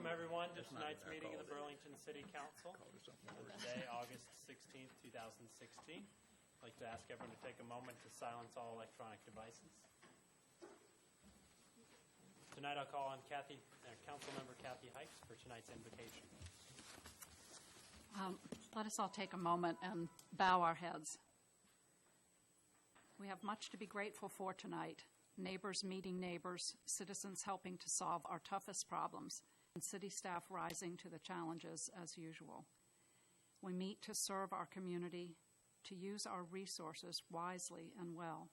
Welcome, everyone, to tonight's meeting of the Burlington City Council. Today, August 16th, 2016. I'd like to ask everyone to take a moment to silence all electronic devices. Tonight, I'll call on Councilmember Kathy Hikes for tonight's invocation. Let us all take a moment and bow our heads. We have much to be grateful for tonight. Neighbors meeting neighbors, citizens helping to solve our toughest problems, and city staff rising to the challenges as usual. We meet to serve our community, to use our resources wisely and well,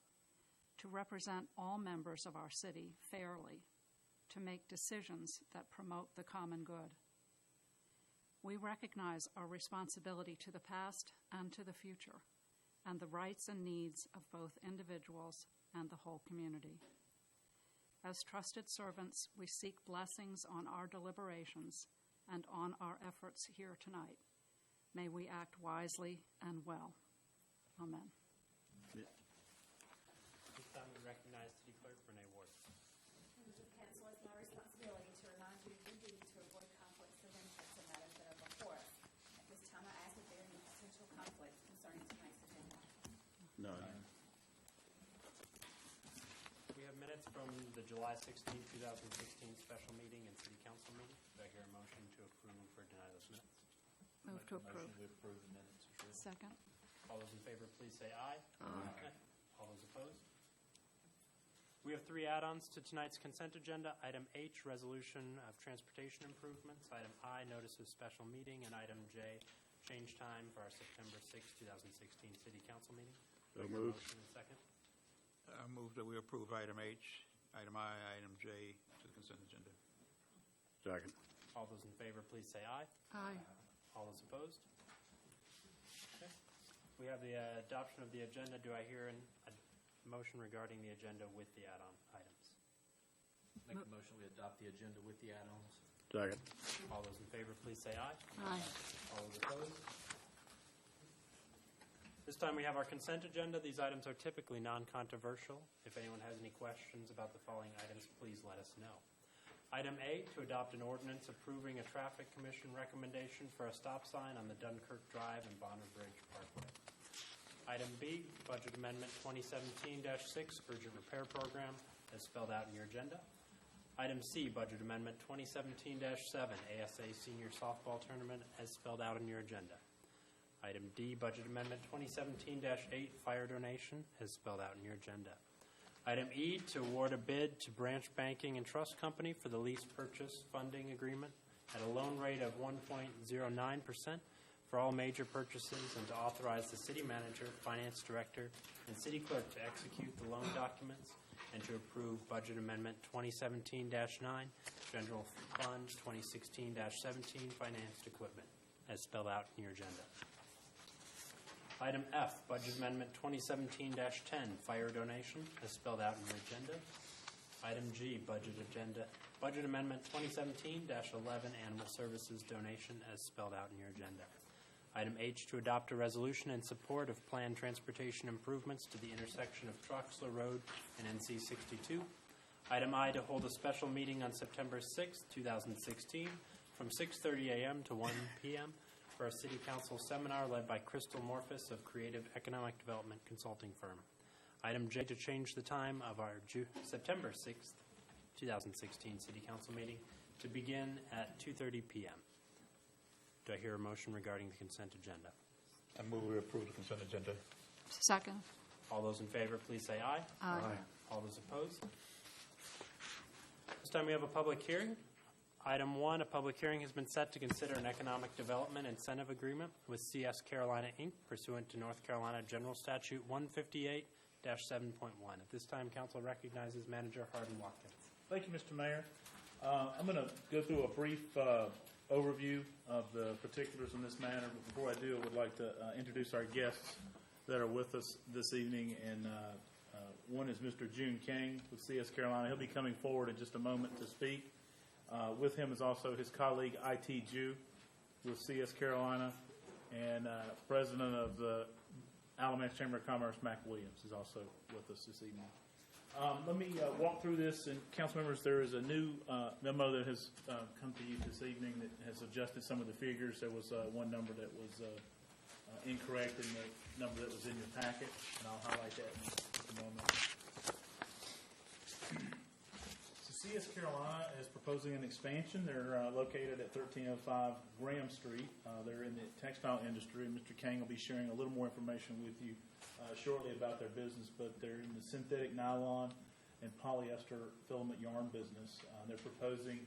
to represent all members of our city fairly, to make decisions that promote the common good. We recognize our responsibility to the past and to the future, and the rights and needs of both individuals and the whole community. As trusted servants, we seek blessings on our deliberations and on our efforts here tonight. May we act wisely and well. Amen. This time we recognize City Clerk Renee Ward. Members of Council, it's my responsibility to remind you of your duty to avoid conflicts of interest in matters that are before us. At this time, I ask if there are any potential conflicts concerning tonight's agenda. None. We have minutes from the July 16, 2016 special meeting and City Council meeting. Do I hear a motion to approve or deny those minutes? Move to approve. Motion to approve the minutes. Second. All those in favor, please say aye. Aye. All those opposed? We have 3 add-ons to tonight's consent agenda. Item H, resolution of transportation improvements. Item I, notice of special meeting. And item J, change time for our September 6, 2016 City Council meeting. So moved. Motion and second. I move that we approve item H, item I, item J to the consent agenda. Second. All those in favor, please say aye. Aye. All those opposed? Okay. We have the adoption of the agenda. Do I hear a motion regarding the agenda with the add-on items? Make a motion we adopt the agenda with the add-ons. Second. All those in favor, please say aye. Aye. All those opposed? This time we have our consent agenda. These items are typically non-controversial. If anyone has any questions about the following items, please let us know. Item A, to adopt an ordinance approving a traffic commission recommendation for a stop sign on the Dunkirk Drive and Bonner Bridge Parkway. Item B, budget amendment 2017-6, urgent repair program, as spelled out in your agenda. Item C, budget amendment 2017-7, ASA senior softball tournament, as spelled out in your agenda. Item D, budget amendment 2017-8, fire donation, as spelled out in your agenda. Item E, to award a bid to Branch Banking and Trust Company for the lease purchase funding agreement at a loan rate of 1.09% for all major purchases, and to authorize the city manager, finance director, and city clerk to execute the loan documents, and to approve budget amendment 2017-9, general fund 2016-17, financed equipment, as spelled out in your agenda. Item F, budget amendment 2017-10, fire donation, as spelled out in your agenda. Item G, budget amendment 2017-11, animal services donation, as spelled out in your agenda. Item H, to adopt a resolution in support of planned transportation improvements to the intersection of Troxler Road and NC 62. Item I, to hold a special meeting on September 6, 2016, from 6:30 a.m. to 1 p.m. for a City Council seminar led by Crystal Morphus of Creative Economic Development Consulting Firm. Item J, to change the time of our September 6th, 2016 City Council meeting to begin at 2:30 p.m. Do I hear a motion regarding the consent agenda? I move we approve the consent agenda. Second. All those in favor, please say aye. Aye. All those opposed? This time we have a public hearing. Item 1, a public hearing has been set to consider an economic development incentive agreement with CS Carolina, Inc., pursuant to North Carolina General Statute 158-7.1. At this time, council recognizes Manager Hardin Watkins. Thank you, Mr. Mayor. I'm going to go through a brief overview of the particulars in this matter. But before I do, I would like to introduce our guests that are with us this evening. And one is Mr. June King with CS Carolina. He'll be coming forward in just a moment to speak. With him is also his colleague, I.T. Jew, with CS Carolina, and president of the Alamance Chamber of Commerce, Mac Williams, is also with us this evening. Let me walk through this, and council members, there is a new memo that has come to you this evening that has adjusted some of the figures. There was one number that was incorrect in the number that was in your packet, and I'll highlight that in just a moment. So CS Carolina is proposing an expansion. They're located at 1305 Graham Street. They're in the textile industry, and Mr. Kang will be sharing a little more information with you shortly about their business, but they're in the synthetic nylon and polyester filament yarn business. They're proposing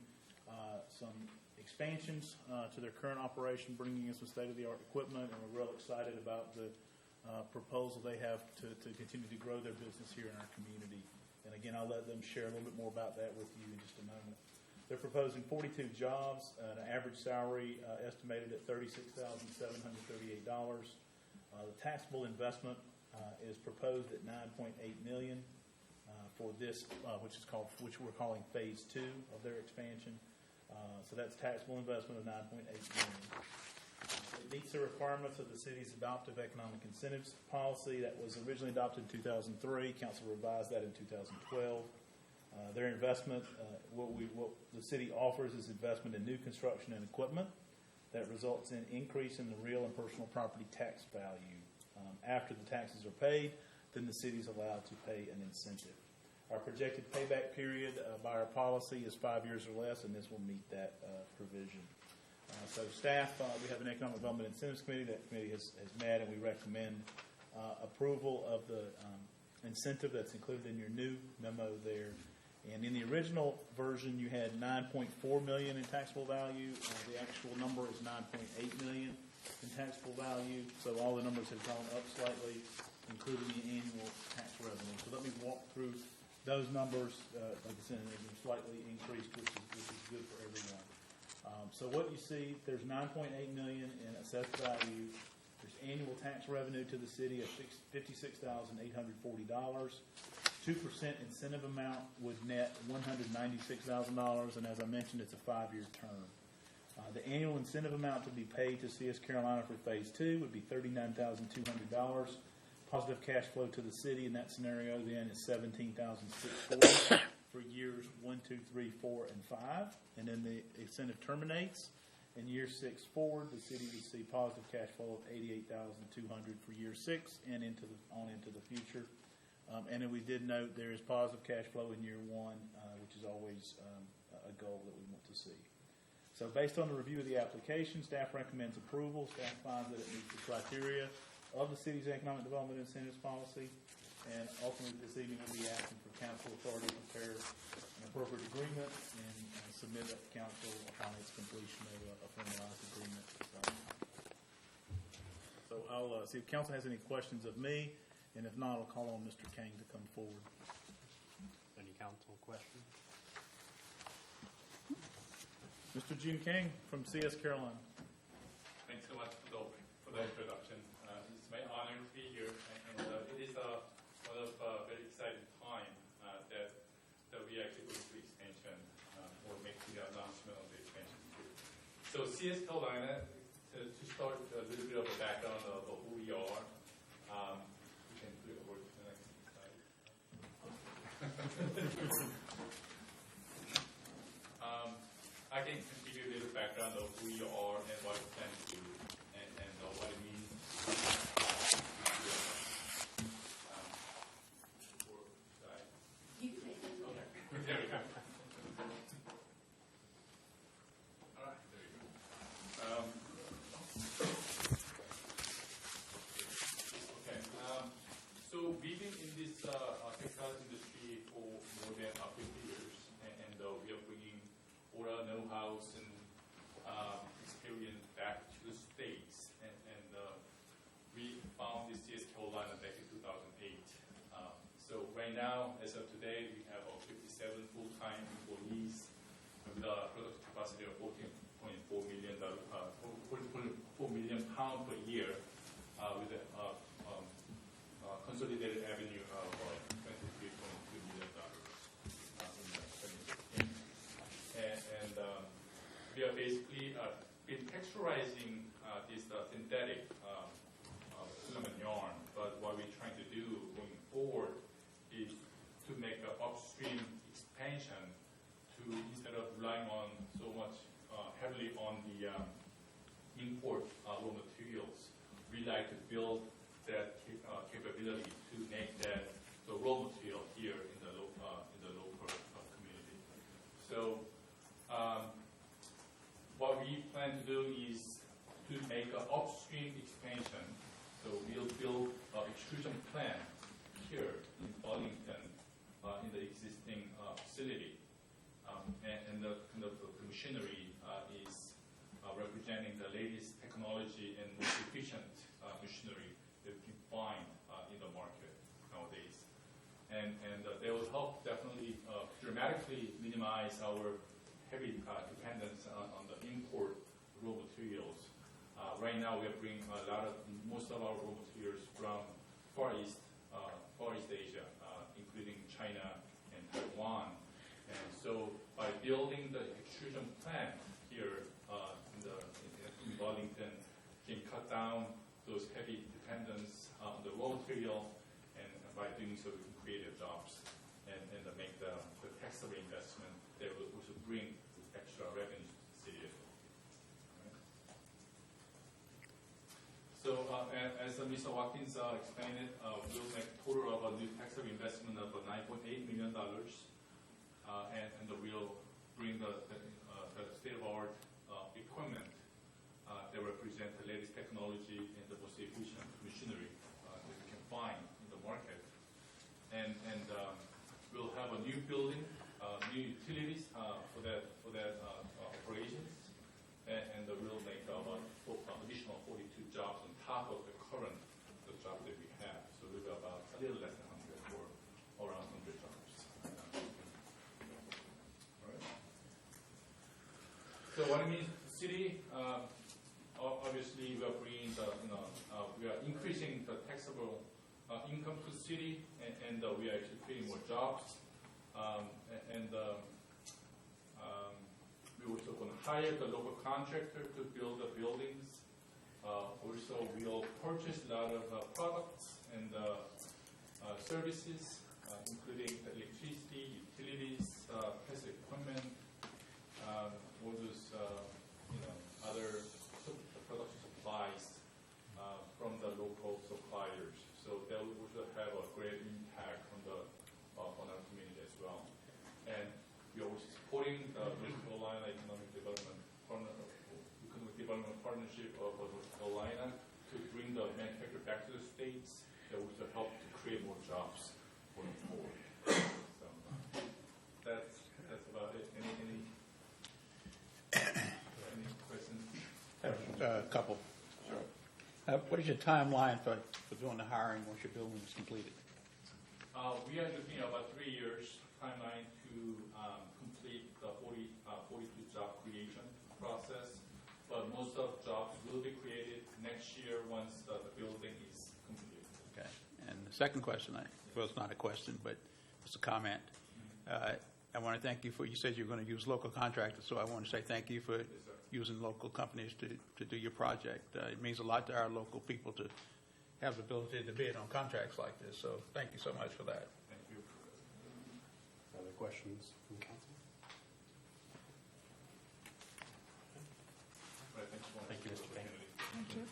some expansions to their current operation, bringing in some state-of-the-art equipment, and we're real excited about the proposal they have to continue to grow their business here in our community. And again, I'll let them share a little bit more about that with you in just a moment. They're proposing 42 jobs, an average salary estimated at $36,738. The taxable investment is proposed at $9.8 million for this, which we're calling Phase 2 of their expansion. So that's taxable investment of $9.8 million. It meets the requirements of the city's adoptive economic incentives policy that was originally adopted in 2003. Council revised that in 2012. Their investment, what the city offers is investment in new construction and equipment that results in increase in the real and personal property tax value. After the taxes are paid, then the city is allowed to pay an incentive. Our projected payback period by our policy is 5 years or less, and this will meet that provision. So staff, we have an Economic Development Incentives Committee. That committee has met, and we recommend approval of the incentive that's included in your new memo there. And in the original version, you had $9.4 million in taxable value. The actual number is $9.8 million in taxable value. So all the numbers have gone up slightly, including the annual tax revenue. So let me walk through those numbers. Like I said, they've been slightly increased, which is good for everyone. So what you see, there's $9.8 million in assessed value. There's annual tax revenue to the city of $56,840. 2% incentive amount would net $196,000, and as I mentioned, it's a 5-year term. The annual incentive amount to be paid to CS Carolina for Phase 2 would be $39,200. Positive cash flow to the city in that scenario then is $17,640 for years 1, 2, 3, 4, and 5, and then the incentive terminates. In year 6 forward, the city would see positive cash flow of $88,200 for year 6 and into the future. And then we did note there is positive cash flow in year 1, which is always a goal that we want to see. So based on the review of the application, staff recommends approval. Staff finds that it meets the criteria of the city's economic development incentives policy. And ultimately this evening we'll be asking for council authority to prepare an appropriate agreement and submit it to council upon its completion of a formalized agreement. So I'll see if council has any questions of me. And if not, I'll call on Mr. Kang to come forward. Any council questions? Mr. June Kang from CS Carolina. Thanks so much for the introduction. It's my honor to be here, and it is one of very exciting time that we actually go to expansion or make the announcement of the expansion too. So CS Carolina, to start a little bit of a background of who we are. I can give you a little background of who we are and what we plan to do and what it means. Okay, there we go. All right, there we go. Okay, so we've been in this textile industry for more than 50 years, and we are bringing all our know-how and experience back to the States. And we found this CS Carolina back in 2008. So right now, as of today, we have 57 full-time employees with a production capacity of 14.4 million pounds per year with a consolidated revenue of $23.2 million. And we are basically been texturizing this synthetic filament yarn, but what we're trying to do going forward is to make upstream expansion to, instead of relying on so much heavily on the import raw materials, we like to build that capability to make that the raw material here in the local community. So what we plan to do is to make an upstream expansion. So we'll build an extrusion plant here in Burlington in the existing facility. And the machinery is representing the latest technology and most efficient machinery that you can find in the market nowadays. And they will help definitely dramatically minimize our heavy dependence on the import raw materials. Right now, we are bringing most of our raw materials from Far East Asia, including China and Taiwan. And so, by building the extrusion plant here in Burlington, can cut down those heavy dependence on the raw material, and by doing so, we can create jobs and make the taxable investment that will also bring extra revenue to the city as well. So, as Mr. Watkins explained it, we'll make a total of a new taxable investment of $9.8 million, and we'll bring the state-of-the-art equipment that represent the latest technology and the most efficient machinery that we can find in the market. And we'll have a new building, new utilities for that operations, and we'll make about additional 42 jobs on top of the current job that we have. So we'll be about a little less than 100 or around 100 jobs. All right. So what it means to the city, obviously we are bringing we are increasing the taxable income to the city, and we are actually creating more jobs. We're also going to hire the local contractor to build the buildings. Also, we'll purchase a lot of products and services, including the electricity, utilities, test equipment, all those other production supplies from the local suppliers. So that will also have a great impact on our community as well. And we are also supporting the North Carolina Economic Development Partnership of North Carolina to bring the manufacturer back to the states. That will also help to create more jobs going forward. So that's about it. Any questions? A couple. What is your timeline for doing the hiring once your building is completed? We are looking at about 3 years timeline to complete the 42 job creation process. But most of jobs will be created next year once the building is completed. Okay. And the second question, well, it's not a question, but it's a comment. I want to thank you you said you're going to use local contractors, so I want to say thank you for using local companies to do your project. It means a lot to our local people to have the ability to bid on contracts like this, so thank you so much for that. Thank you. Other questions from council? Right, Thank you, Mr. Payne. Thank you.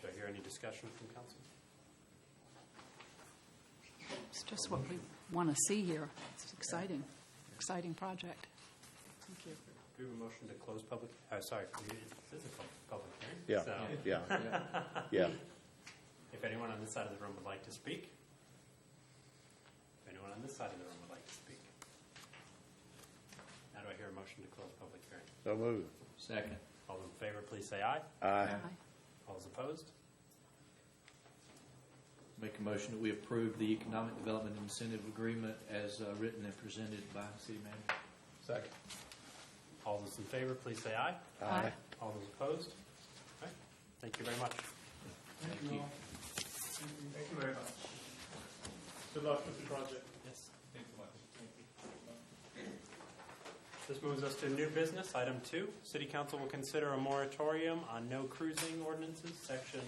Do I hear any discussion from council? It's just what we want to see here. It's exciting, exciting project. Thank you. Do we have a motion to close public? Sorry, this is a public hearing. Yeah, So, yeah. if anyone on this side of the room would like to speak, if anyone on this side of the room would like to speak, now do I hear a motion to close public hearing? So move. Second. All those in favor, please say aye. Aye. All those opposed? Make a motion that we approve the Economic Development Incentive Agreement as written and presented by City Manager. Second. All those in favor, please say aye. Aye. All those opposed? Okay. Thank you very much. Thank you. Thank you very much. Good luck with the project. Yes. Thanks so much. Thank you. This moves us to new business. Item 2, City Council will consider a moratorium on no cruising ordinances, Section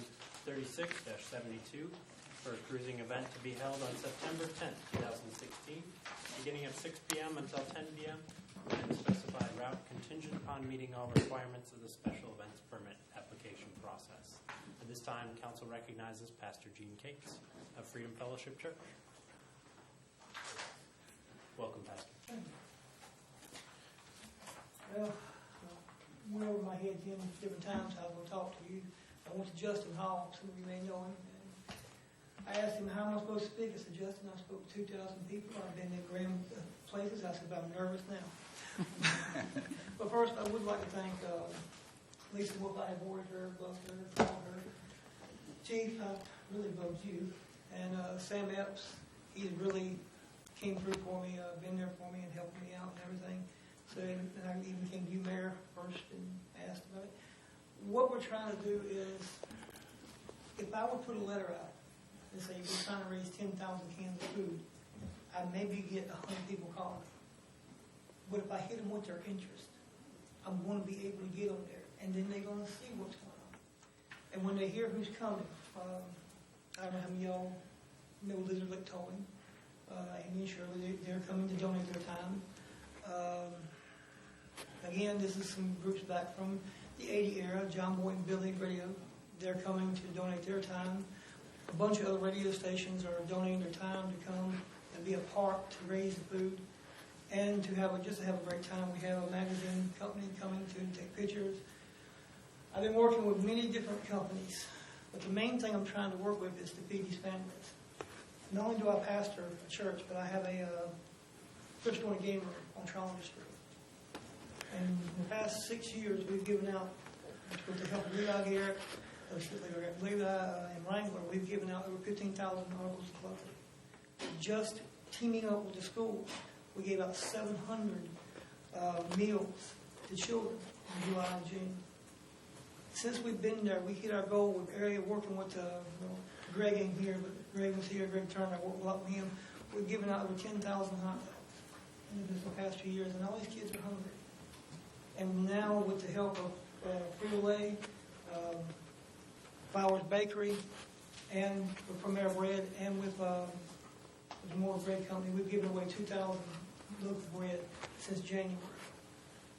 36-72, for a cruising event to be held on September 10th, 2016, beginning at 6 p.m. until 10 p.m., and specified route contingent upon meeting all requirements of the special events permit application process. At this time, council recognizes Pastor Gene Cates of Freedom Fellowship Church. Welcome, Pastor. Well, went over my head, Jim, different times I was going to talk to you. I went to Justin Hall, some of you may know him. And I asked him, how am I supposed to speak? I said, Justin, I spoke to 2,000 people. I've been in grand places. I said, but I'm nervous now. But first, I would like to thank Lisa Wolf. I have worked her, loved her, called her. Chief, I really loved you. And Sam Epps, he really came through for me, been there for me and helped me out and everything. So, and I even came to you, Mayor, first and asked about it. What we're trying to do is, if I would put a letter out and say we're trying to raise 10,000 cans of food, I'd maybe get 100 people calling. But if I hit them with their interest, I'm going to be able to get them there, and then they're going to see what's going on. And when they hear who's coming, I don't know how many of y'all know Lizard Lick Towing, Amy and Shirley, they're coming to donate their time. Again, this is some groups back from the 80 era, John Boy and Billy Radio. They're coming to donate their time. A bunch of other radio stations are donating their time to come and be a part to raise the food and to have just to have a great time. We have a magazine company coming to take pictures. I've been working with many different companies, but the main thing I'm trying to work with is to feed these families. Not only do I pastor a church, but I have a Christian game room on Trollinger Street. And in the past 6 years, we've given out, with the help of Levi Garrett, Levi and Wrangler, we've given out over 15,000 articles of clothing. Just teaming up with the schools, we gave out 700 meals to children in July and June. Since we've been there, we hit our goal with area working with Greg in here, but Greg was here, Greg Turner, I worked a lot with him. We've given out over 10,000 hot dogs in the past few years, and all these kids are hungry. And now, with the help of Frito-Lay, Flowers Bakery, and with Premier Bread, and with the Moore Bread Company, we've given away 2,000 loaves of bread since January.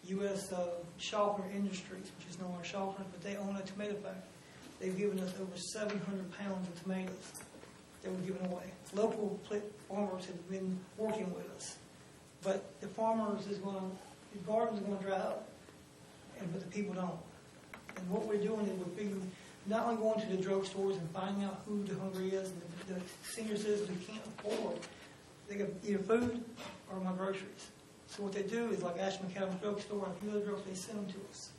U.S. Schaffner Industries, which is no longer Schaffner, but they own a tomato factory. They've given us over 700 pounds of tomatoes that were given away. Local farmers have been working with us, but the farmers the gardens are going to dry up, but the people don't. And what we're doing is we're figuring, not only going to the drugstores and finding out who the hungry is, and the senior citizens who can't afford, they get either food or my groceries. So what they do is, like Ashman County Drugstore and a few other drugstores, they send them to us,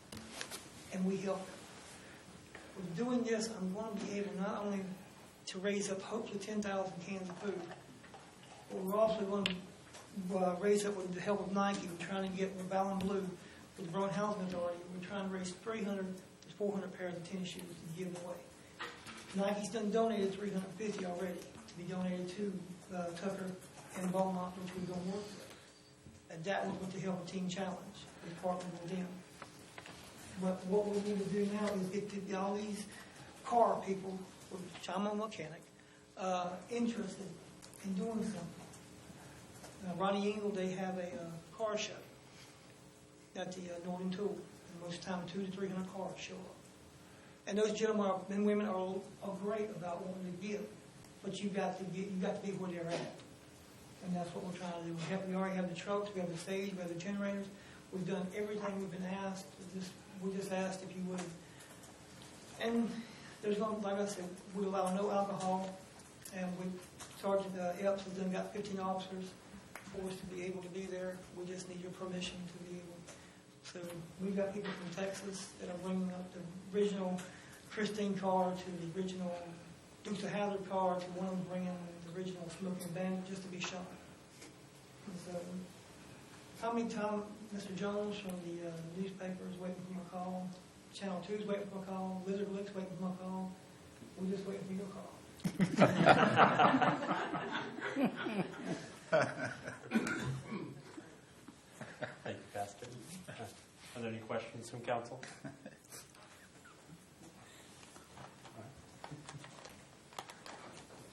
and we help them. With doing this, I'm going to be able not only to raise up hopefully 10,000 cans of food, but we're also going to raise up with the help of Nike. We're trying to get with Ballon Blue, with the Brown Housing Authority. We're trying to raise 300 to 400 pairs of tennis shoes to give away. Nike's done donated 350 already to be donated to Tucker and Beaumont, which we're going to work with. And that was with the help of Team Challenge. We partnered with them. But what we need to do now is get all these car people, which I'm a mechanic, interested in doing something. Ronnie Engel, they have a car show at the Northern Tool. And most of the time, 200 to 300 cars show up. And those gentlemen and women are great about wanting to give, but you got to be where they're at. And that's what we're trying to do. We already have the trucks, we have the stage, we have the generators. We've done everything we've been asked. We just asked if you would. And there's no, like I said, we allow no alcohol. And Sergeant Epps has then got 15 officers for us to be able to be there. We just need your permission to be able. So we've got people from Texas that are bringing up the original Christine car to the original Dukes of Hazzard car to one of them bringing the original Smoking Bandit just to be shot. And so, how many times Mr. Jones from the newspaper is waiting for my call? Channel 2 is waiting for my call. Lizard Lick's waiting for my call. We're just waiting for your call. Thank you, Pastor. Are there any questions from council?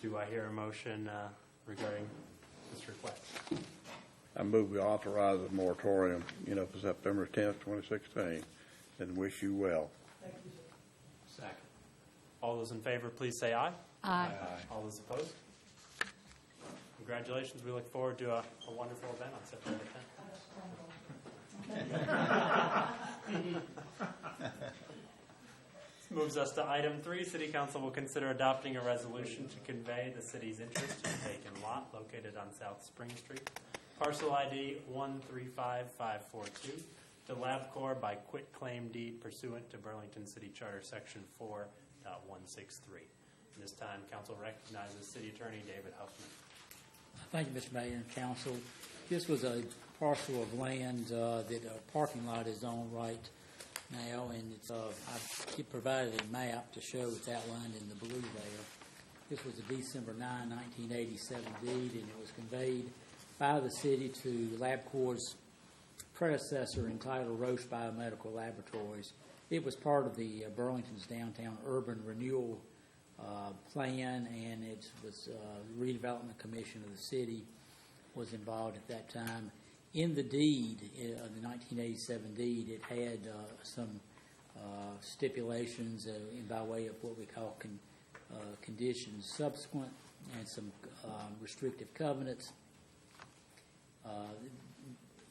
Do I hear a motion regarding this request? I move we authorize a moratorium, for September 10th, 2016, and wish you well. Thank you, sir. Second. All those in favor, please say aye. Aye. All those opposed? Congratulations. We look forward to a wonderful event on September 10th. This moves us to item 3. City Council will consider adopting a resolution to convey the city's interest in a vacant lot located on South Spring Street, parcel ID 135542, to LabCorp by quitclaim deed pursuant to Burlington City Charter Section 4.163. At this time, Council recognizes City Attorney David Huffman. Thank you, Mr. Mayor and Council. This was a parcel of land that a parking lot is on right now, and it's, I've provided a map to show it's outlined in the blue there. This was a December 9, 1987 deed, and it was conveyed by the city to LabCorp's predecessor entitled Roche Biomedical Laboratories. It was part of the Burlington's downtown urban renewal plan, and it was the redevelopment commission of the city was involved at that time. In the deed, the 1987 deed, it had some stipulations by way of what we call conditions subsequent, and some restrictive covenants.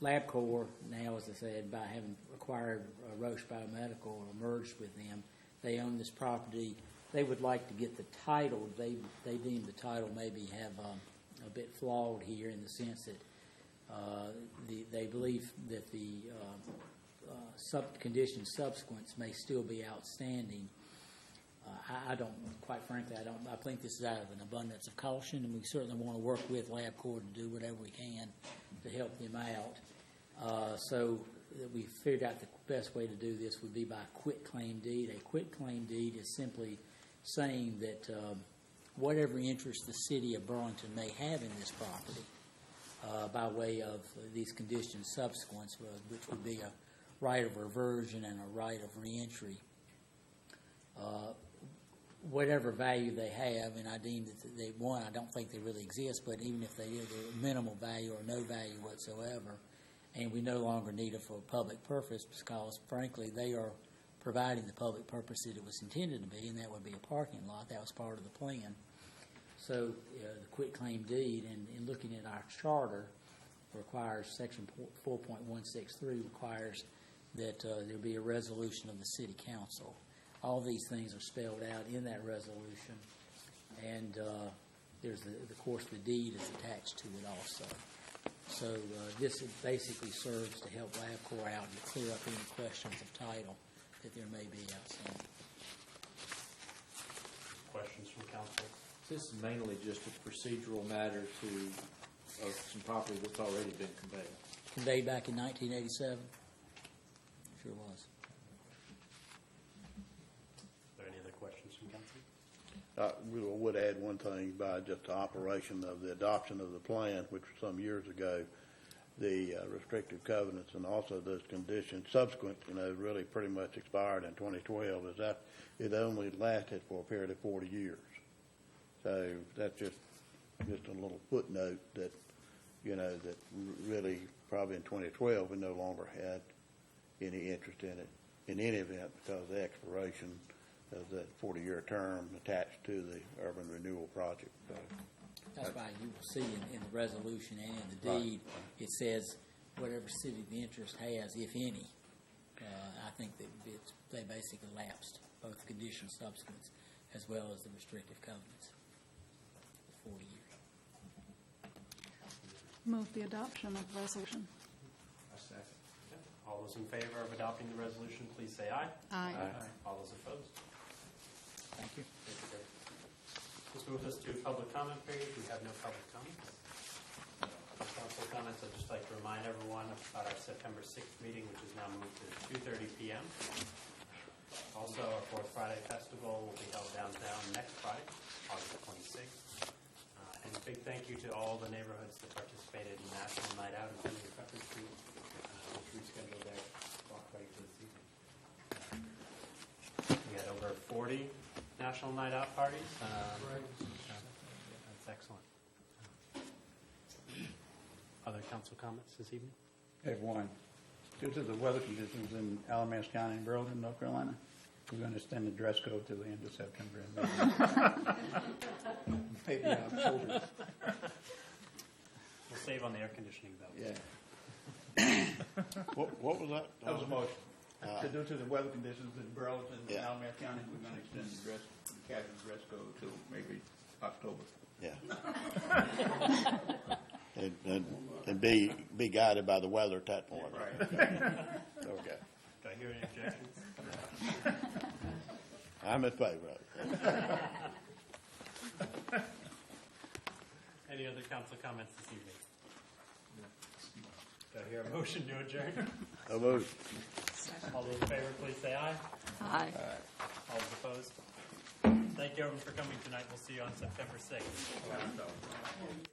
LabCorp now, as I said, by having acquired Roche Biomedical or merged with them, they own this property. They would like to get the title. They deem the title maybe have a bit flawed here in the sense that they believe that the condition subsequents may still be outstanding. I don't, quite frankly, I think this is out of an abundance of caution, and we certainly want to work with LabCorp to do whatever we can to help them out. So we figured out the best way to do this would be by quitclaim deed. A quitclaim deed is simply saying that whatever interest the city of Burlington may have in this property, by way of these conditions subsequents, which would be a right of reversion and a right of reentry. Whatever value they have, and I deem that I don't think they really exist, but even if they do, they're minimal value or no value whatsoever, and we no longer need it for a public purpose because, frankly, they are providing the public purpose that it was intended to be, and that would be a parking lot. That was part of the plan. So the quitclaim deed, and in looking at our charter, requires Section 4.163 requires that there be a resolution of the City Council. All these things are spelled out in that resolution, and there's of course, the deed is attached to it also. So this basically serves to help LabCorp out and clear up any questions of title that there may be outstanding. Questions from council? This is mainly just a procedural matter of some property that's already been conveyed. Conveyed back in 1987? Sure was. Are there any other questions from council? We would add one thing by just the operation of the adoption of the plan, which was some years ago. The restrictive covenants and also those conditions subsequent, really pretty much expired in 2012. Is that it only lasted for a period of 40 years. So that's just a little footnote that, that really probably in 2012 we no longer had any interest in it in any event because of the expiration of that 40-year term attached to the urban renewal project. So that's why you will see in the resolution and in the deed, it says whatever city of interest has, if any. I think that they basically lapsed, both the condition subsequents as well as the restrictive covenants. 40 years. Move the adoption of the resolution. I second. All those in favor of adopting the resolution, please say aye. Aye. All those opposed? Thank you. Thank you, Dave. This moves us to public comment period. We have no public comments. Council comments. I'd just like to remind everyone about our September 6th meeting, which is now moved to 2:30 p.m. Also, our Fourth Friday Festival will be held downtown next Friday, August 26th. And a big thank you to all the neighborhoods that participated in National Night Out, including Pepper Street, which we scheduled their walk party for this evening. We had over 40 National Night Out parties. Excellent. Other council comments this evening? I have one. Due to the weather conditions in Alamance County and Burlington, North Carolina, we're going to extend the dress code to the end of September and maybe October. We'll save on the air conditioning bill. Yeah. What was that? That was a motion. Due to the weather conditions in Burlington and Yeah. Alamance County, we're going to extend the casual dress code to maybe October. Yeah. And be guided by the weather at that point. Right. Okay. Do I hear any objections? I'm in favor of it. Any other council comments this evening? Do I hear a motion to adjourn? So moved. All those in favor, please say aye. Aye. All those opposed? Thank you everyone for coming tonight. We'll see you on September 6th.